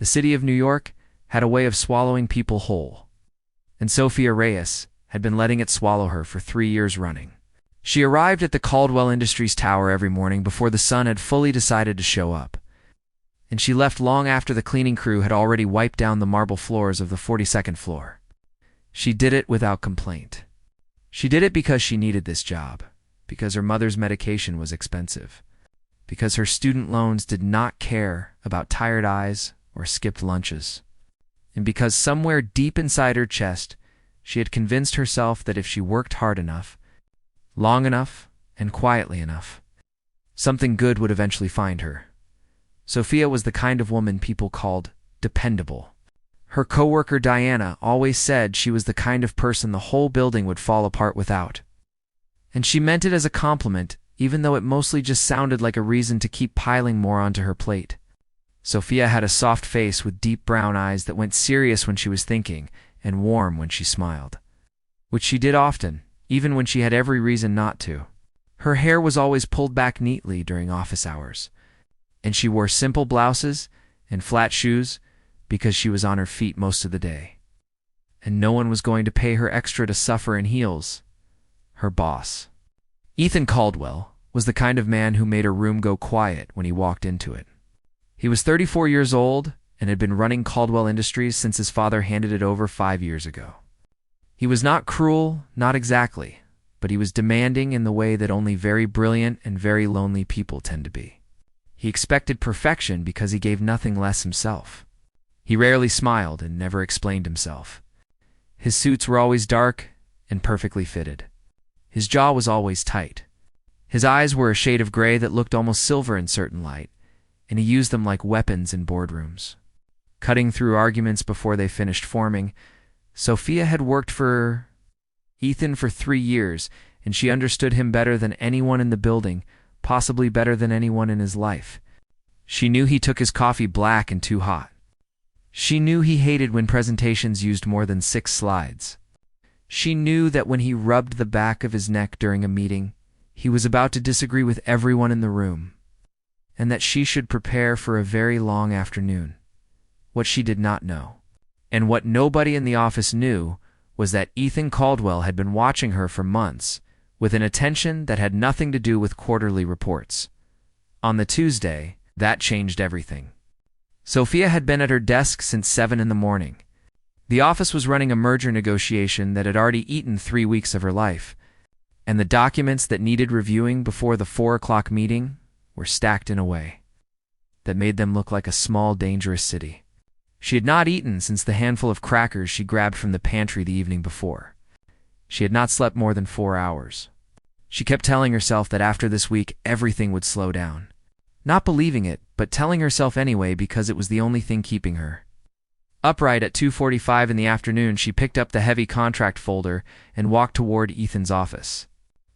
The city of New York had a way of swallowing people whole, and Sophia Reyes had been letting it swallow her for 3 years running. She arrived at the Caldwell Industries Tower every morning before the sun had fully decided to show up, and she left long after the cleaning crew had already wiped down the marble floors of the 42nd floor. She did it without complaint. She did it because she needed this job, because her mother's medication was expensive, because her student loans did not care about tired eyes or skipped lunches, and because somewhere deep inside her chest she had convinced herself that if she worked hard enough, long enough, and quietly enough, something good would eventually find her. Sophia was the kind of woman people called dependable. Her coworker Diana always said she was the kind of person the whole building would fall apart without. And she meant it as a compliment, even though it mostly just sounded like a reason to keep piling more onto her plate. Sophia had a soft face with deep brown eyes that went serious when she was thinking and warm when she smiled, which she did often, even when she had every reason not to. Her hair was always pulled back neatly during office hours, and she wore simple blouses and flat shoes because she was on her feet most of the day. And no one was going to pay her extra to suffer in heels. Her boss, Ethan Caldwell, was the kind of man who made a room go quiet when he walked into it. He was 34 years old and had been running Caldwell Industries since his father handed it over 5 years ago. He was not cruel, not exactly, but he was demanding in the way that only very brilliant and very lonely people tend to be. He expected perfection because he gave nothing less himself. He rarely smiled and never explained himself. His suits were always dark and perfectly fitted. His jaw was always tight. His eyes were a shade of gray that looked almost silver in certain light, and he used them like weapons in boardrooms. Cutting through arguments before they finished forming, Sophia had worked for Ethan for 3 years, and she understood him better than anyone in the building, possibly better than anyone in his life. She knew he took his coffee black and too hot. She knew he hated when presentations used more than 6 slides. She knew that when he rubbed the back of his neck during a meeting, he was about to disagree with everyone in the room, and that she should prepare for a very long afternoon. What she did not know, and what nobody in the office knew, was that Ethan Caldwell had been watching her for months with an attention that had nothing to do with quarterly reports. On the Tuesday, that changed everything. Sophia had been at her desk since 7 in the morning. The office was running a merger negotiation that had already eaten 3 weeks of her life, and the documents that needed reviewing before the 4 o'clock meeting were stacked in a way that made them look like a small, dangerous city. She had not eaten since the handful of crackers she grabbed from the pantry the evening before. She had not slept more than 4 hours. She kept telling herself that after this week everything would slow down. Not believing it, but telling herself anyway because it was the only thing keeping her. Upright at 2:45 in the afternoon, she picked up the heavy contract folder and walked toward Ethan's office.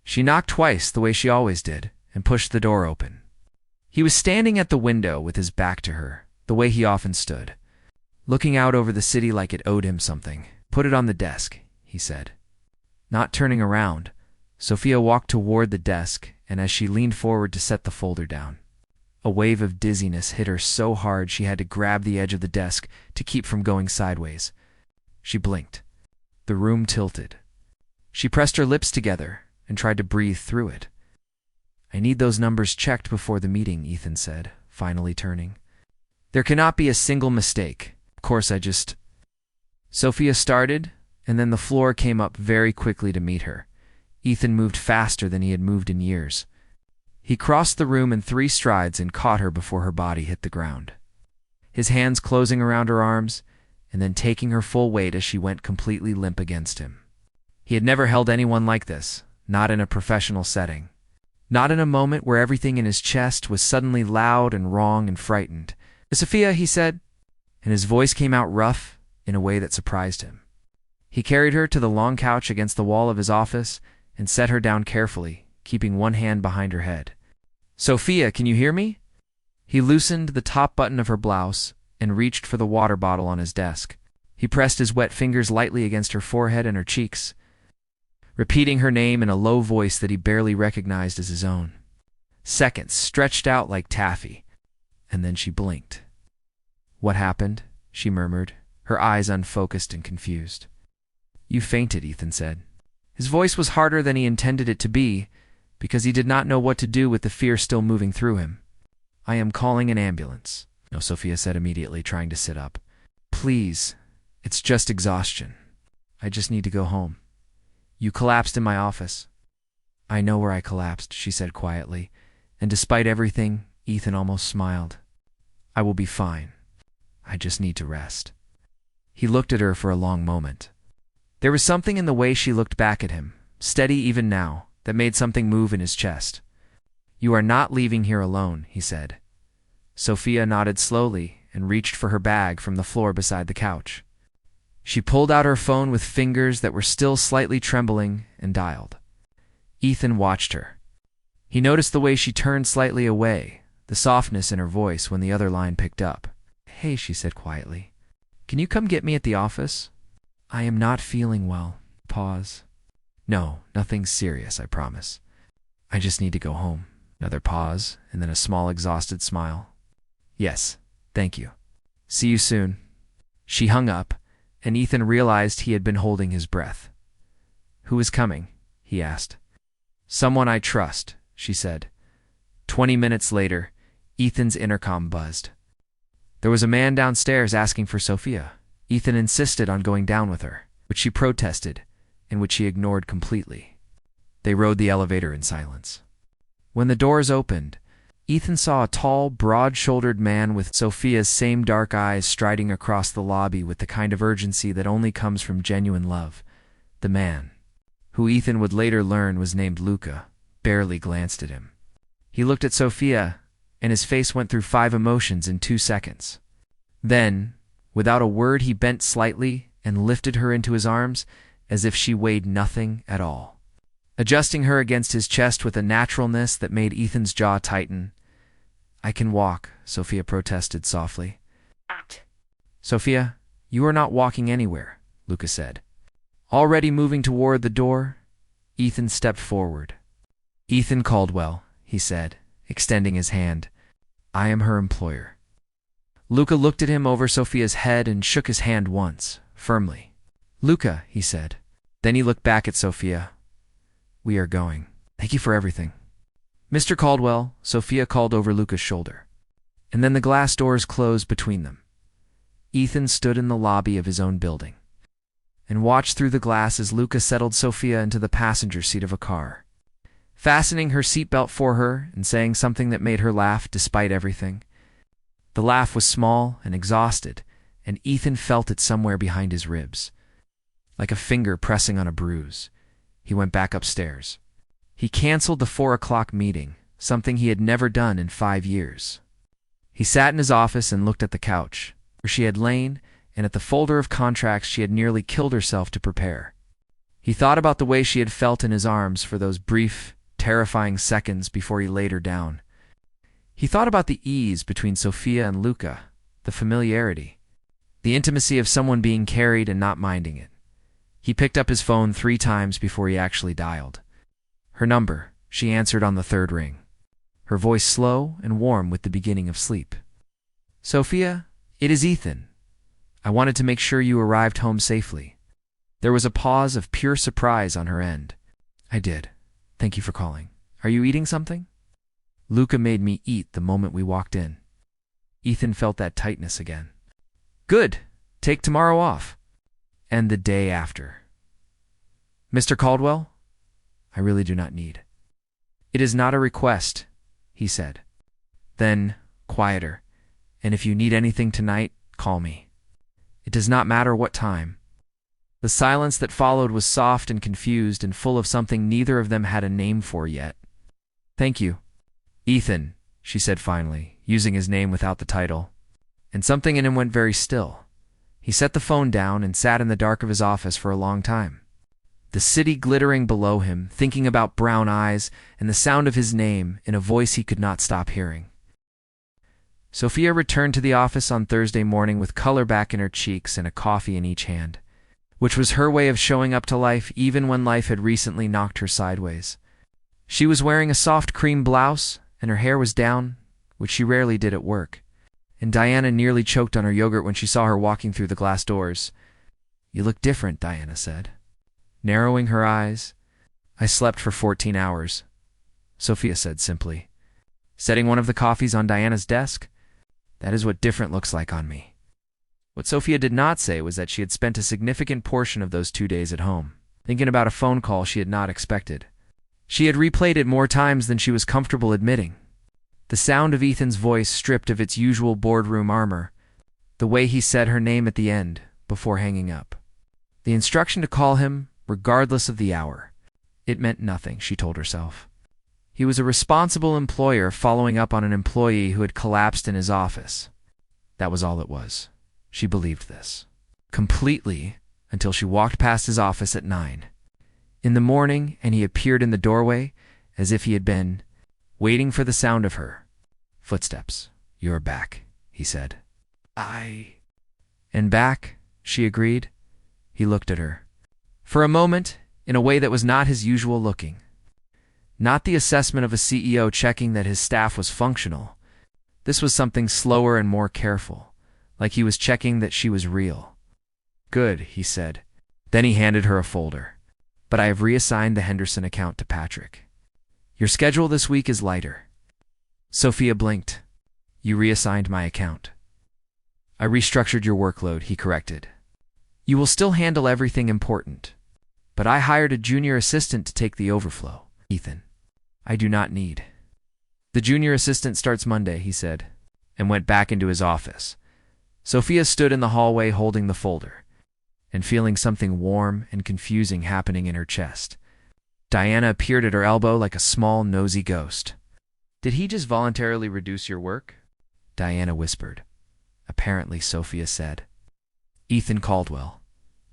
She knocked twice the way she always did and pushed the door open. He was standing at the window with his back to her, the way he often stood, looking out over the city like it owed him something. "Put it on the desk," he said. Not turning around, Sophia walked toward the desk, and as she leaned forward to set the folder down, a wave of dizziness hit her so hard she had to grab the edge of the desk to keep from going sideways. She blinked. The room tilted. She pressed her lips together and tried to breathe through it. "I need those numbers checked before the meeting," Ethan said, finally turning. "There cannot be a single mistake. Of course, I just—" Sophia started, and then the floor came up very quickly to meet her. Ethan moved faster than he had moved in years. He crossed the room in 3 strides and caught her before her body hit the ground, his hands closing around her arms and then taking her full weight as she went completely limp against him. He had never held anyone like this, not in a professional setting. Not in a moment where everything in his chest was suddenly loud and wrong and frightened. "Sophia," he said, and his voice came out rough in a way that surprised him. He carried her to the long couch against the wall of his office and set her down carefully, keeping one hand behind her head. "Sophia, can you hear me?" He loosened the top button of her blouse and reached for the water bottle on his desk. He pressed his wet fingers lightly against her forehead and her cheeks, repeating her name in a low voice that he barely recognized as his own. Seconds stretched out like taffy, and then she blinked. What happened? She murmured, her eyes unfocused and confused. You fainted, Ethan said. His voice was harder than he intended it to be, because he did not know what to do with the fear still moving through him. I am calling an ambulance. No, Sophia said immediately, trying to sit up. Please, it's just exhaustion. I just need to go home. You collapsed in my office. I know where I collapsed, she said quietly, and despite everything, Ethan almost smiled. I will be fine. I just need to rest. He looked at her for a long moment. There was something in the way she looked back at him, steady even now, that made something move in his chest. You are not leaving here alone, he said. Sophia nodded slowly and reached for her bag from the floor beside the couch. She pulled out her phone with fingers that were still slightly trembling and dialed. Ethan watched her. He noticed the way she turned slightly away, the softness in her voice when the other line picked up. Hey, she said quietly. Can you come get me at the office? I am not feeling well. Pause. No, nothing serious, I promise. I just need to go home. Another pause, and then a small exhausted smile. Yes, thank you. See you soon. She hung up, and Ethan realized he had been holding his breath. Who is coming? He asked. Someone I trust, she said. 20 minutes later, Ethan's intercom buzzed. There was a man downstairs asking for Sophia. Ethan insisted on going down with her, which she protested, and which he ignored completely. They rode the elevator in silence. When the doors opened, Ethan saw a tall, broad-shouldered man with Sophia's same dark eyes striding across the lobby with the kind of urgency that only comes from genuine love. The man, who Ethan would later learn was named Luca, barely glanced at him. He looked at Sophia, and his face went through 5 emotions in 2 seconds. Then, without a word, he bent slightly and lifted her into his arms as if she weighed nothing at all, adjusting her against his chest with a naturalness that made Ethan's jaw tighten. I can walk, Sophia protested softly. Sophia, you are not walking anywhere, Luca said. Already moving toward the door, Ethan stepped forward. Ethan Caldwell, he said, extending his hand. I am her employer. Luca looked at him over Sophia's head and shook his hand once, firmly. Luca, he said. Then he looked back at Sophia. We are going. Thank you for everything. Mr. Caldwell, Sophia called over Luca's shoulder. And then the glass doors closed between them. Ethan stood in the lobby of his own building and watched through the glass as Luca settled Sophia into the passenger seat of a car, fastening her seatbelt for her and saying something that made her laugh despite everything. The laugh was small and exhausted, and Ethan felt it somewhere behind his ribs, like a finger pressing on a bruise. He went back upstairs. He canceled the 4 o'clock meeting, something he had never done in 5 years. He sat in his office and looked at the couch, where she had lain, and at the folder of contracts she had nearly killed herself to prepare. He thought about the way she had felt in his arms for those brief, terrifying seconds before he laid her down. He thought about the ease between Sophia and Luca, the familiarity, the intimacy of someone being carried and not minding it. He picked up his phone 3 times before he actually dialed. Her number, she answered on the 3rd ring, her voice slow and warm with the beginning of sleep. Sophia, it is Ethan. I wanted to make sure you arrived home safely. There was a pause of pure surprise on her end. I did. Thank you for calling. Are you eating something? Luca made me eat the moment we walked in. Ethan felt that tightness again. Good. Take tomorrow off. And the day after. Mr. Caldwell? I really do not need. It is not a request, he said. Then, quieter, and if you need anything tonight, call me. It does not matter what time. The silence that followed was soft and confused and full of something neither of them had a name for yet. Thank you. Ethan, she said finally, using his name without the title. And something in him went very still. He set the phone down and sat in the dark of his office for a long time. The city glittering below him, thinking about brown eyes and the sound of his name in a voice he could not stop hearing. Sophia returned to the office on Thursday morning with color back in her cheeks and a coffee in each hand, which was her way of showing up to life even when life had recently knocked her sideways. She was wearing a soft cream blouse, and her hair was down, which she rarely did at work, and Diana nearly choked on her yogurt when she saw her walking through the glass doors. "You look different," Diana said, narrowing her eyes. "I slept for 14 hours," Sophia said simply, setting one of the coffees on Diana's desk. "That is what different looks like on me." What Sophia did not say was that she had spent a significant portion of those 2 days at home, thinking about a phone call she had not expected. She had replayed it more times than she was comfortable admitting. The sound of Ethan's voice stripped of its usual boardroom armor, the way he said her name at the end before hanging up, the instruction to call him regardless of the hour. It meant nothing, she told herself. He was a responsible employer following up on an employee who had collapsed in his office. That was all it was. She believed this completely until she walked past his office at 9 in the morning, and he appeared in the doorway as if he had been waiting for the sound of her footsteps. "You're back," he said. And back," she agreed. He looked at her for a moment in a way that was not his usual looking. Not the assessment of a CEO checking that his staff was functional. This was something slower and more careful, like he was checking that she was real. "Good," he said. Then he handed her a folder. "But I have reassigned the Henderson account to Patrick. Your schedule this week is lighter." Sophia blinked. "You reassigned my account." "I restructured your workload," he corrected. "You will still handle everything important, but I hired a junior assistant to take the overflow." "Ethan, I do not need." "The junior assistant starts Monday," he said, and went back into his office. Sophia stood in the hallway holding the folder and feeling something warm and confusing happening in her chest. Diana appeared at her elbow like a small, nosy ghost. "Did he just voluntarily reduce your work?" Diana whispered. "Apparently," Sophia said. "Ethan Caldwell,"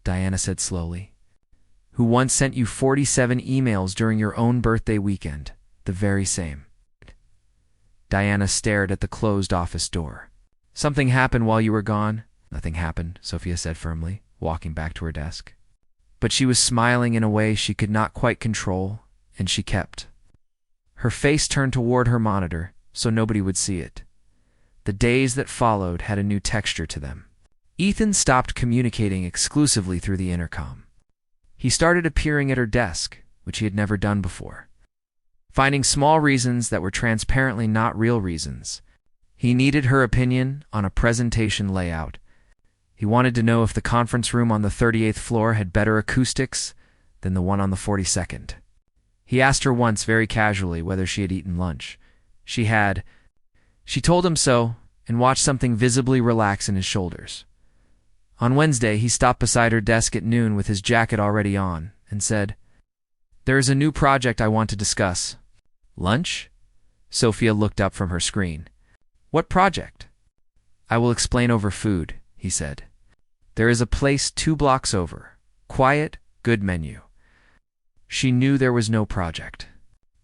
Diana said slowly, "who once sent you 47 emails during your own birthday weekend, the very same." Diana stared at the closed office door. "Something happened while you were gone?" "Nothing happened," Sophia said firmly, walking back to her desk. But she was smiling in a way she could not quite control, and she kept her face turned toward her monitor so nobody would see it. The days that followed had a new texture to them. Ethan stopped communicating exclusively through the intercom. He started appearing at her desk, which he had never done before, finding small reasons that were transparently not real reasons. He needed her opinion on a presentation layout. He wanted to know if the conference room on the 38th floor had better acoustics than the one on the 42nd. He asked her once very casually whether she had eaten lunch. She had. She told him so and watched something visibly relax in his shoulders. On Wednesday, he stopped beside her desk at noon with his jacket already on and said, "There is a new project I want to discuss." "Lunch?" Sophia looked up from her screen. "What project?" "I will explain over food," he said. "There is a place 2 blocks over. Quiet, good menu." She knew there was no project.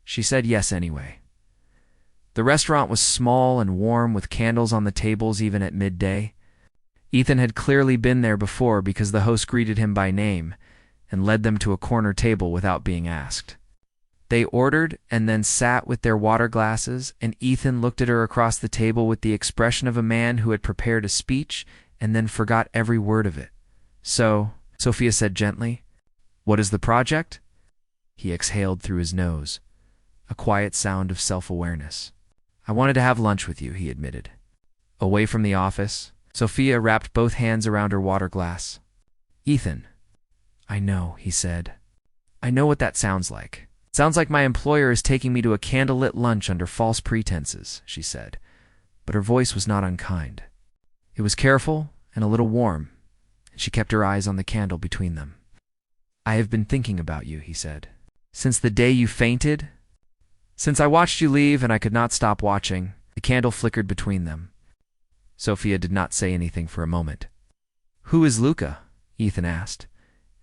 She said yes anyway. The restaurant was small and warm with candles on the tables even at midday. Ethan had clearly been there before because the host greeted him by name and led them to a corner table without being asked. They ordered and then sat with their water glasses, and Ethan looked at her across the table with the expression of a man who had prepared a speech and then forgot every word of it. "So," Sophia said gently, "what is the project?" He exhaled through his nose, a quiet sound of self-awareness. "I wanted to have lunch with you," he admitted. Away from the office, Sophia wrapped both hands around her water glass. "Ethan." "I know," he said. "I know what that sounds like. It sounds like my employer is taking me to a candlelit lunch under false pretenses," she said, but her voice was not unkind. It was careful and a little warm, and she kept her eyes on the candle between them. "I have been thinking about you," he said. "Since the day you fainted? Since I watched you leave and I could not stop watching." The candle flickered between them. Sophia did not say anything for a moment. "Who is Luca?" Ethan asked,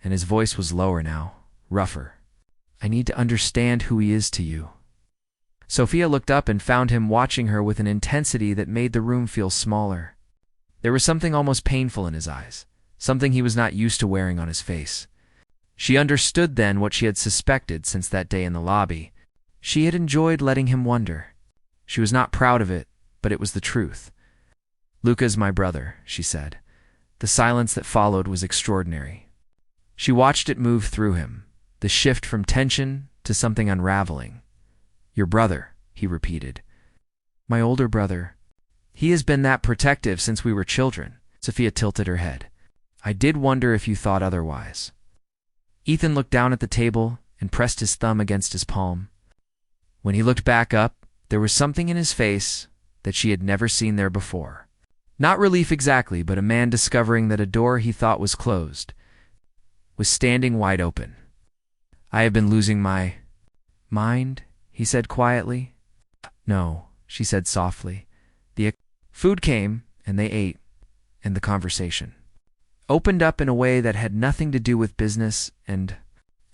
and his voice was lower now, rougher. "I need to understand who he is to you." Sophia looked up and found him watching her with an intensity that made the room feel smaller. There was something almost painful in his eyes, something he was not used to wearing on his face. She understood then what she had suspected since that day in the lobby. She had enjoyed letting him wonder. She was not proud of it, but it was the truth. Luca's my brother, she said. The silence that followed was extraordinary. She watched it move through him, the shift from tension to something unraveling. Your brother, he repeated. My older brother. He has been that protective since we were children. Sophia tilted her head. I did wonder if you thought otherwise. Ethan looked down at the table and pressed his thumb against his palm. When he looked back up, there was something in his face that she had never seen there before. Not relief exactly, but a man discovering that a door he thought was closed was standing wide open. I have been losing my mind, he said quietly. No, she said softly. The food came, and they ate, and the conversation opened up in a way that had nothing to do with business and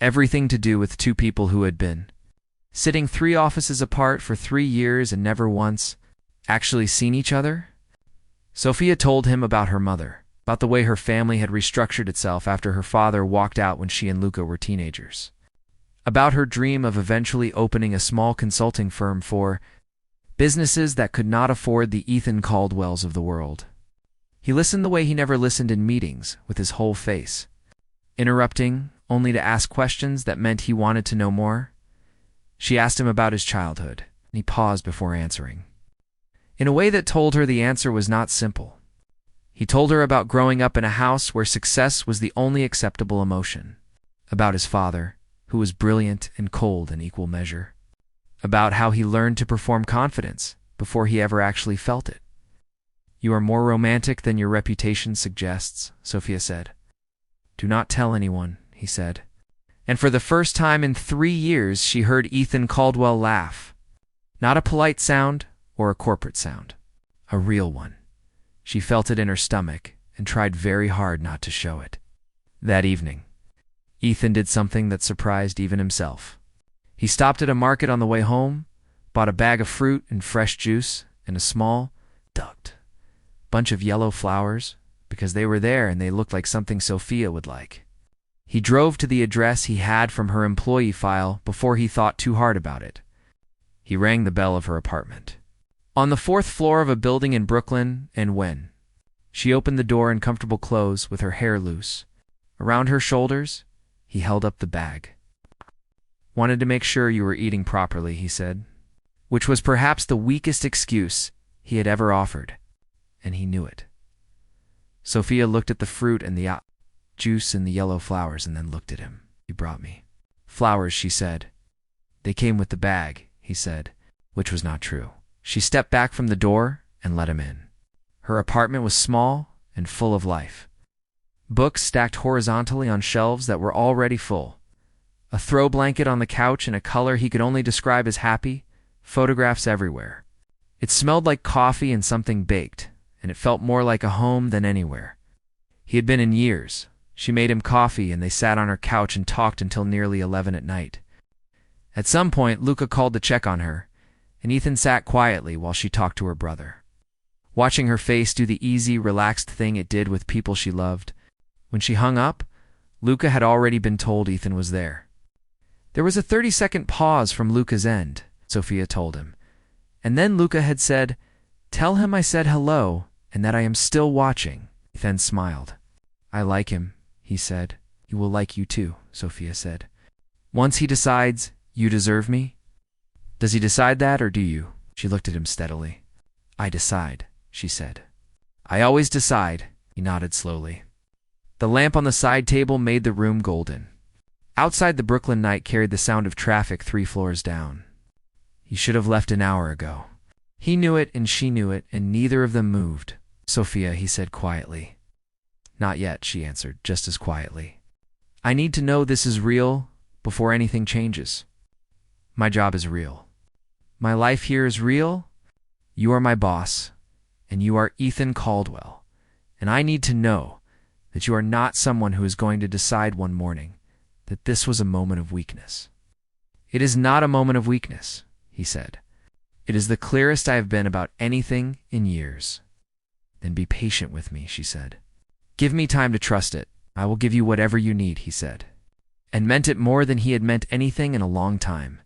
everything to do with two people who had been sitting 3 offices apart for 3 years and never once actually seen each other. Sophia told him about her mother, about the way her family had restructured itself after her father walked out when she and Luca were teenagers, about her dream of eventually opening a small consulting firm for businesses that could not afford the Ethan Caldwells of the world. He listened the way he never listened in meetings, with his whole face, interrupting only to ask questions that meant he wanted to know more. She asked him about his childhood, and he paused before answering, in a way that told her the answer was not simple. He told her about growing up in a house where success was the only acceptable emotion, about his father, who was brilliant and cold in equal measure, about how he learned to perform confidence before he ever actually felt it. You are more romantic than your reputation suggests, Sophia said. Do not tell anyone, he said. And for the first time in 3 years, she heard Ethan Caldwell laugh. Not a polite sound or a corporate sound, a real one. She felt it in her stomach and tried very hard not to show it. That evening, Ethan did something that surprised even himself. He stopped at a market on the way home, bought a bag of fruit and fresh juice and a small, ducked bunch of yellow flowers, because they were there and they looked like something Sophia would like. He drove to the address he had from her employee file before he thought too hard about it. He rang the bell of her apartment, on the 4th floor of a building in Brooklyn, and when she opened the door in comfortable clothes with her hair loose around her shoulders, he held up the bag. Wanted to make sure you were eating properly, he said, which was perhaps the weakest excuse he had ever offered, and he knew it. Sophia looked at the fruit and the juice and the yellow flowers and then looked at him. You brought me flowers, she said. They came with the bag, he said, which was not true. She stepped back from the door and let him in. Her apartment was small and full of life. Books stacked horizontally on shelves that were already full. A throw blanket on the couch in a color he could only describe as happy, photographs everywhere. It smelled like coffee and something baked, and it felt more like a home than anywhere he had been in years. She made him coffee and they sat on her couch and talked until nearly 11 at night. At some point, Luca called to check on her, and Ethan sat quietly while she talked to her brother, watching her face do the easy, relaxed thing it did with people she loved. When she hung up, Luca had already been told Ethan was there. There was a 30-second pause from Luca's end, Sophia told him, and then Luca had said, "Tell him I said hello and that I am still watching." Ethan smiled. "I like him," he said. "He will like you too," Sophia said. "Once he decides you deserve me." "Does he decide that, or do you?" She looked at him steadily. "I decide," she said. "I always decide," he nodded slowly. The lamp on the side table made the room golden. Outside, the Brooklyn night carried the sound of traffic 3 floors down. He should have left an hour ago. He knew it and she knew it, and neither of them moved. "Sophia," he said quietly. "Not yet," she answered, just as quietly. "I need to know this is real before anything changes. My job is real. My life here is real. You are my boss, and you are Ethan Caldwell, and I need to know that you are not someone who is going to decide one morning that this was a moment of weakness." "It is not a moment of weakness," he said. "It is the clearest I have been about anything in years." "Then be patient with me," she said. "Give me time to trust it. I will give you whatever you need," he said, and meant it more than he had meant anything in a long time.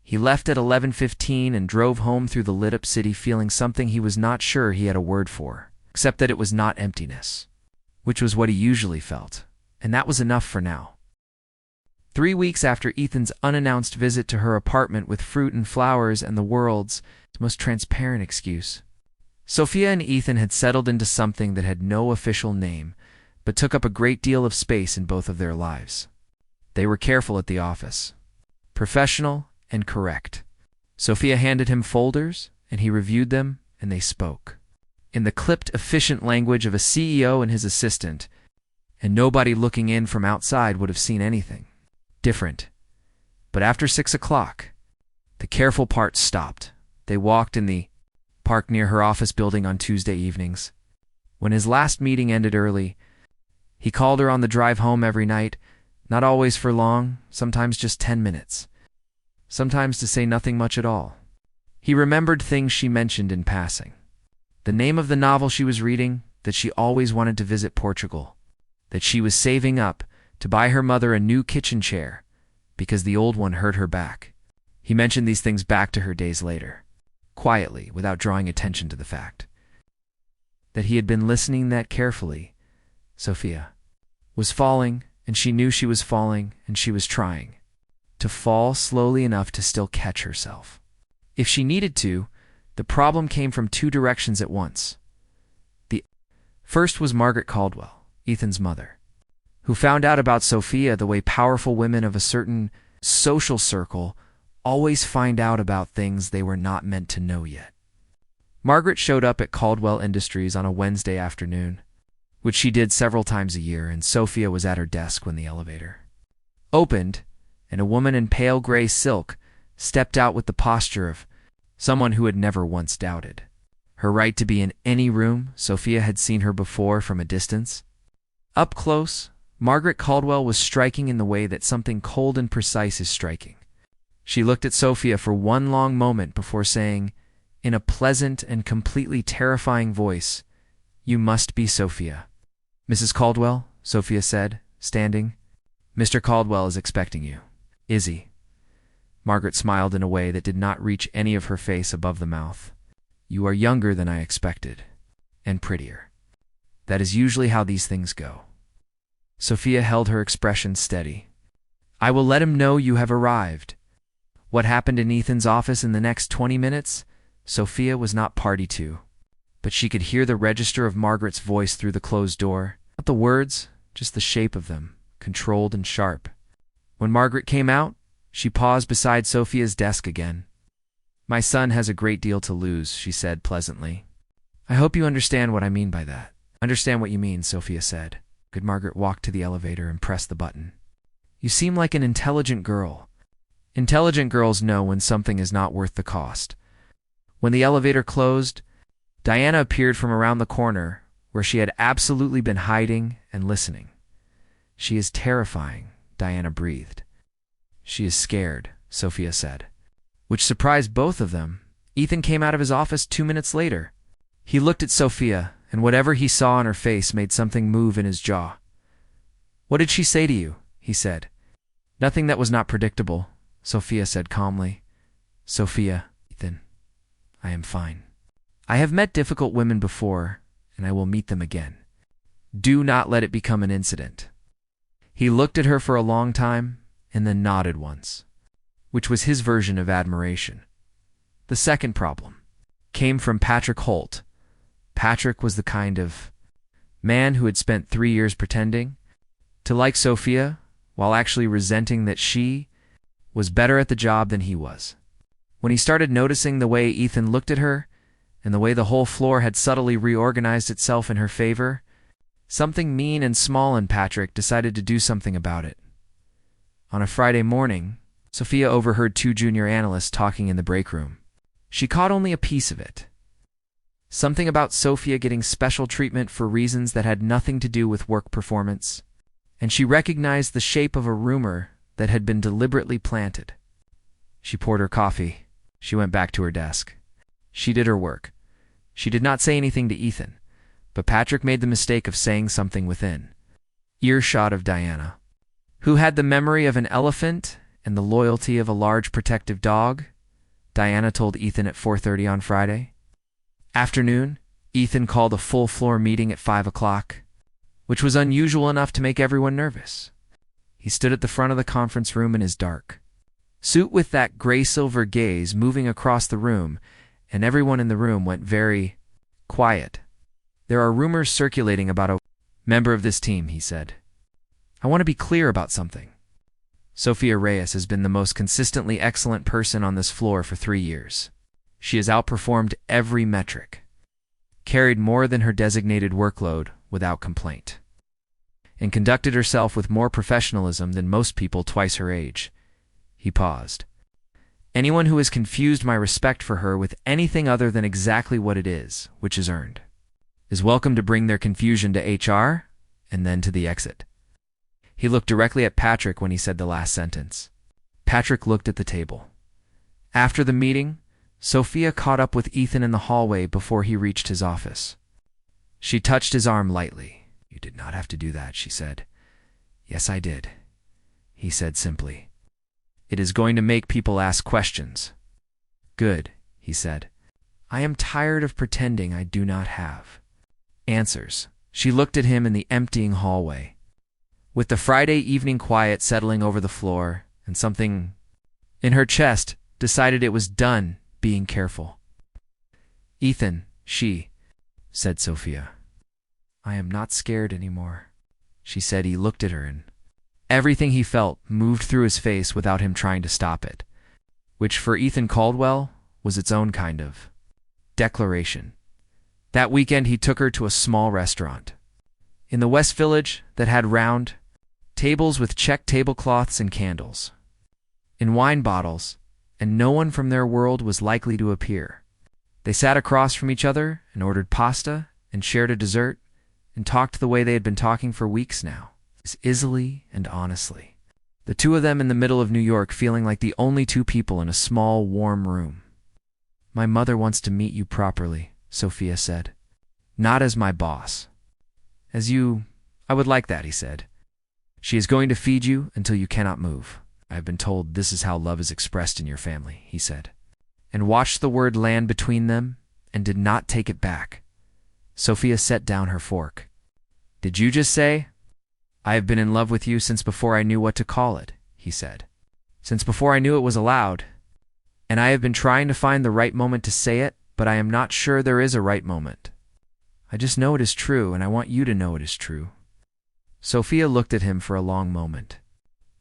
He left at 11:15 and drove home through the lit-up city feeling something he was not sure he had a word for, except that it was not emptiness, which was what he usually felt, and that was enough for now. 3 weeks after Ethan's unannounced visit to her apartment with fruit and flowers and the world's most transparent excuse, Sophia and Ethan had settled into something that had no official name, but took up a great deal of space in both of their lives. They were careful at the office, professional and correct. Sophia handed him folders, and he reviewed them, and they spoke in the clipped, efficient language of a CEO and his assistant, and nobody looking in from outside would have seen anything different. But after 6 o'clock, the careful part stopped. They walked in the park near her office building on Tuesday evenings. When his last meeting ended early, he called her on the drive home every night, not always for long, sometimes just 10 minutes. Sometimes to say nothing much at all. He remembered things she mentioned in passing. The name of the novel she was reading, that she always wanted to visit Portugal, that she was saving up to buy her mother a new kitchen chair because the old one hurt her back. He mentioned these things back to her days later, quietly, without drawing attention to the fact that he had been listening that carefully. Sophia was falling, and she knew she was falling, and she was trying to fall slowly enough to still catch herself. If she needed to, the problem came from two directions at once. The first was Margaret Caldwell, Ethan's mother, who found out about Sophia the way powerful women of a certain social circle always find out about things they were not meant to know yet. Margaret showed up at Caldwell Industries on a Wednesday afternoon, which she did several times a year, and Sophia was at her desk when the elevator opened, and a woman in pale gray silk stepped out with the posture of someone who had never once doubted her right to be in any room. Sophia had seen her before from a distance. Up close, Margaret Caldwell was striking in the way that something cold and precise is striking. She looked at Sophia for one long moment before saying, in a pleasant and completely terrifying voice, "You must be Sophia." "Mrs. Caldwell," Sophia said, standing. "Mr. Caldwell is expecting you." "Is he?" Margaret smiled in a way that did not reach any of her face above the mouth. "You are younger than I expected, and prettier. That is usually how these things go." Sophia held her expression steady. "I will let him know you have arrived." What happened in Ethan's office in the next 20 minutes, Sophia was not party to, but she could hear the register of Margaret's voice through the closed door. Not the words, just the shape of them, controlled and sharp. When Margaret came out, she paused beside Sophia's desk again. "My son has a great deal to lose," she said pleasantly. "I hope you understand what I mean by that." "Understand what you mean," Sophia said. Good. Margaret walked to the elevator and pressed the button. "You seem like an intelligent girl." Intelligent girls know when something is not worth the cost. When the elevator closed, Diana appeared from around the corner, where she had absolutely been hiding and listening. "She is terrifying," Diana breathed. "She is scared," Sophia said, which surprised both of them. Ethan came out of his office 2 minutes later. He looked at Sophia, and whatever he saw on her face made something move in his jaw. "What did she say to you?" he said. "Nothing that was not predictable," Sophia said calmly. "Sophia, Ethan, I am fine. I have met difficult women before, and I will meet them again. Do not let it become an incident." He looked at her for a long time, and then nodded once, which was his version of admiration. The second problem came from Patrick Holt. Patrick was the kind of man who had spent 3 years pretending to like Sophia while actually resenting that she was better at the job than he was. When he started noticing the way Ethan looked at her and the way the whole floor had subtly reorganized itself in her favor, something mean and small in Patrick decided to do something about it. On a Friday morning, Sophia overheard 2 junior analysts talking in the break room. She caught only a piece of it. Something about Sophia getting special treatment for reasons that had nothing to do with work performance, and she recognized the shape of a rumor that had been deliberately planted. She poured her coffee. She went back to her desk. She did her work. She did not say anything to Ethan, but Patrick made the mistake of saying something within earshot of Diana, who had the memory of an elephant and the loyalty of a large protective dog, Diana told Ethan at 4:30 on Friday. Afternoon, Ethan called a full-floor meeting at 5 o'clock, which was unusual enough to make everyone nervous. He stood at the front of the conference room in his dark suit with that gray-silver gaze moving across the room, and everyone in the room went very quiet. "There are rumors circulating about a member of this team," he said. "I want to be clear about something. Sophia Reyes has been the most consistently excellent person on this floor for 3 years. She has outperformed every metric, carried more than her designated workload without complaint, and conducted herself with more professionalism than most people twice her age." He paused. "Anyone who has confused my respect for her with anything other than exactly what it is, which is earned, is welcome to bring their confusion to HR and then to the exit." He looked directly at Patrick when he said the last sentence. Patrick looked at the table. After the meeting, Sophia caught up with Ethan in the hallway before he reached his office. She touched his arm lightly. "You did not have to do that," she said. "Yes, I did," he said simply. "It is going to make people ask questions." "Good," he said. "I am tired of pretending I do not have answers." She looked at him in the emptying hallway. With the Friday evening quiet settling over the floor, and something in her chest decided it was done being careful. "Ethan," she said, Sophia. "I am not scared anymore," she said. He looked at her, and everything he felt moved through his face without him trying to stop it, which for Ethan Caldwell was its own kind of declaration. That weekend he took her to a small restaurant in the West Village that had round tables with checked tablecloths and candles in wine bottles, and no one from their world was likely to appear. They sat across from each other and ordered pasta and shared a dessert and talked the way they had been talking for weeks now, as easily and honestly. The two of them in the middle of New York, feeling like the only two people in a small, warm room. "My mother wants to meet you properly," Sophia said. "Not as my boss. As you, I would like that," he said. "She is going to feed you until you cannot move. I have been told this is how love is expressed in your family," he said, and watched the word land between them and did not take it back. Sophia set down her fork. "Did you just say, 'I have been in love with you since before I knew what to call it,'" he said. "Since before I knew it was allowed. And I have been trying to find the right moment to say it, but I am not sure there is a right moment. I just know it is true, and I want you to know it is true." Sophia looked at him for a long moment.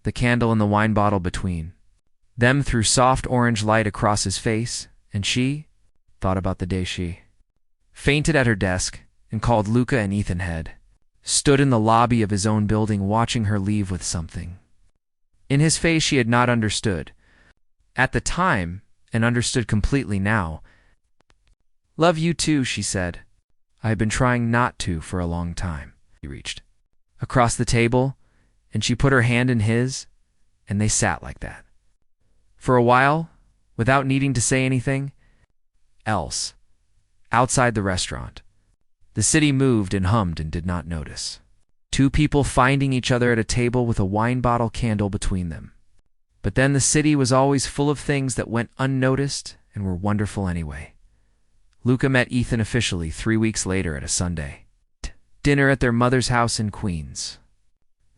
The candle and the wine bottle between them threw soft orange light across his face, and she thought about the day she fainted at her desk and called Luca and Ethan Head, stood in the lobby of his own building watching her leave with something in his face she had not understood at the time and understood completely now. "Love you too," she said. "I have been trying not to for a long time." He reached across the table, and she put her hand in his, and they sat like that for a while, without needing to say anything else. Outside the restaurant, the city moved and hummed and did not notice. Two people finding each other at a table with a wine bottle candle between them. But then the city was always full of things that went unnoticed and were wonderful anyway. Luca met Ethan officially 3 weeks later at a Sunday dinner at their mother's house in Queens.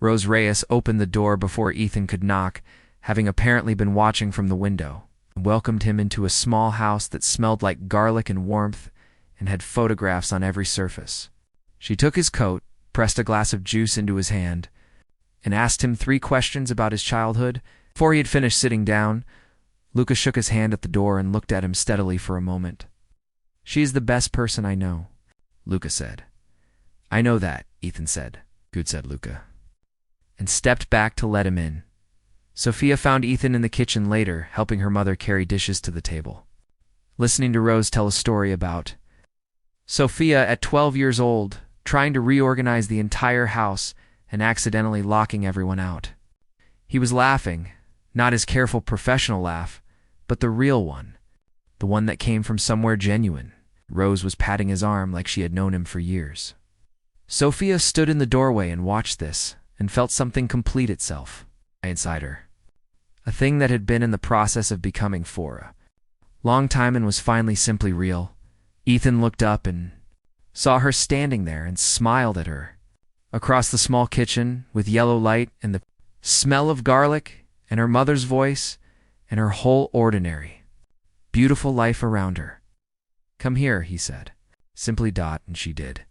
Rose Reyes opened the door before Ethan could knock, having apparently been watching from the window, and welcomed him into a small house that smelled like garlic and warmth and had photographs on every surface. She took his coat, pressed a glass of juice into his hand, and asked him 3 questions about his childhood. Before he had finished sitting down, Luca shook his hand at the door and looked at him steadily for a moment. "She is the best person I know," Luca said. "I know that," Ethan said. "Good," said Luca, and stepped back to let him in. Sophia found Ethan in the kitchen later, helping her mother carry dishes to the table, listening to Rose tell a story about Sophia at 12 years old, trying to reorganize the entire house and accidentally locking everyone out. He was laughing, not his careful professional laugh, but the real one, the one that came from somewhere genuine. Rose was patting his arm like she had known him for years. Sophia stood in the doorway and watched this, and felt something complete itself inside her. a thing that had been in the process of becoming for a long time and was finally simply real. Ethan looked up and saw her standing there and smiled at her. Across the small kitchen, with yellow light and the smell of garlic and her mother's voice and her whole ordinary, beautiful life around her. "Come here," he said. Simply, and she did.